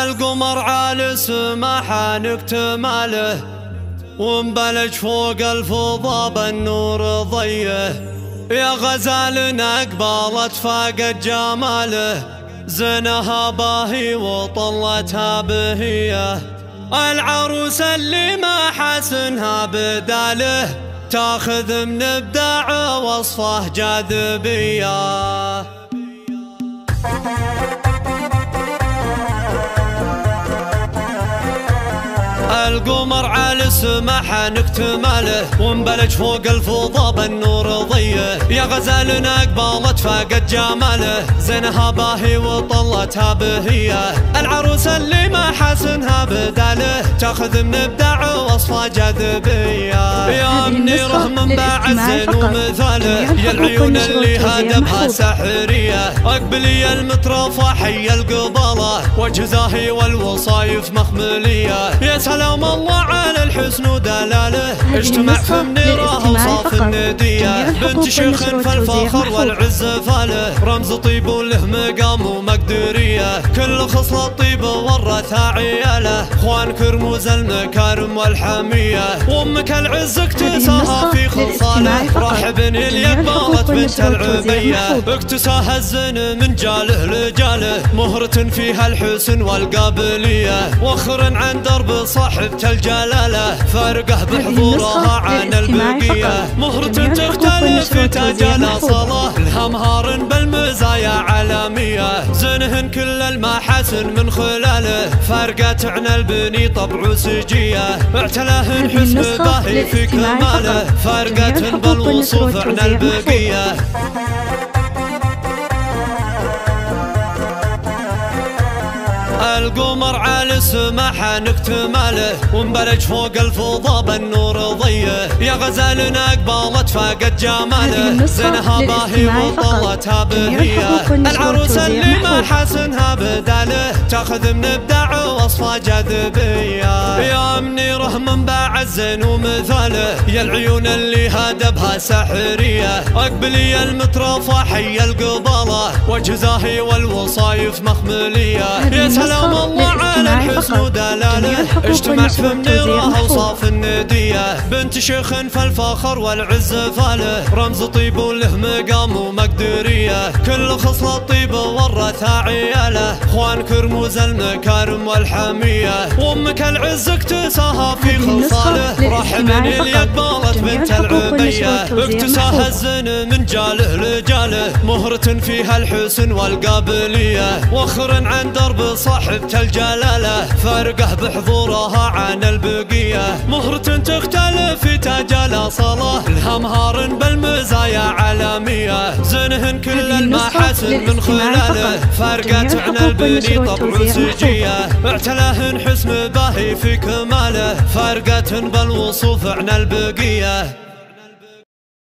القمر عالي سماحة نكتماله، ومبلج فوق الفضا بالنور ضيه. يا غزالنا قبالت فاقت جماله، زنها باهي وطلتها بهيه. العروس اللي ما حسنها بداله، تاخذ من ابداع وصفه جاذبيه. القمر على سماحة نكتماله، ومبلج فوق الفضا بالنور ضيه. يا غزالنا قبالت فاقت جماله، زينها باهي وطلتها بهيه. العروس اللي ما حسنها بداله، تاخذ من ابداع وصفه جاذبيه. يا منيره من باع الزين ومثاله، يا العيون اللي هدبها سحريه. اقبلي المترفه حي القباله، وجه زاهي والوصايف مخمليه. يا سلام الله على الحسن ودلاله، اجتمع في منيره وصاف النديه. بنت شيخ فالفخر والعز فاله، رمز طيب وله مقام ومقدوريه. كل خصله طيب ورثها عياله، اخوان كرموز المكارم والحميه. وامك العز اكتساها في خصاله، راحبني اليقبالت بنت العبيه. اكتساها الزين من جاله لجاله، مهرة فيها الحسن والقابليه. وخر عن درب صاحبة الجلالة، فارقه بحضورها عن البقيه. مهرة تختلف في تاج الاصاله، لها مهار بالمزايا عالميه. زنهن كل المحاسن من خلاله، فارقت عن البني طبع سجيه. اعتلاهن حسن باهي في كماله، فارقتهن بالوصوف عن البقيه. القمر على سماحة نكتماله، ومبلج فوق الفضا بالنور ضيه. يا غزالنا قبالت فاقت جماله، زينها باهي وطلتها بهيه. العروس اللي ما حسنها بداله، تاخذ من ابداع وصفه جاذبيه. يا منيره من باع الزين ومثاله، يا العيون اللي هدبها سحريه. اقبلي المترفه حي القباله، وجه زاهي والوصايف مخمليه. يا سلام الله على الحسن ودلاله، اجتمع في منيره وصاف النديه. بنت شيخ فالفخر والعز فاله، رمز طيب وله مقام ومقدوريه. كل خصله طيب ورثها عياله، اخوان كرموز المكارم والحميه. وامك العز اكتساها في خصاله، راحبني اليقبالت بنت العبيه. اكتساها الزين من جاله لجاله، مهرة فيها الحسن والقابليه. وخر عن درب صاحبة الجلالة، فارقه بحضورها عن البقيه. مهرة تختلف في تاج الاصاله، لها مهار بالمزايا عالميه. زنهن كل المحاسن من خلاله، فارقت عن البني طبع سجيه. اعتلاهن حسن باهي في كماله، فارقتهن بالوصوف عن البقيه.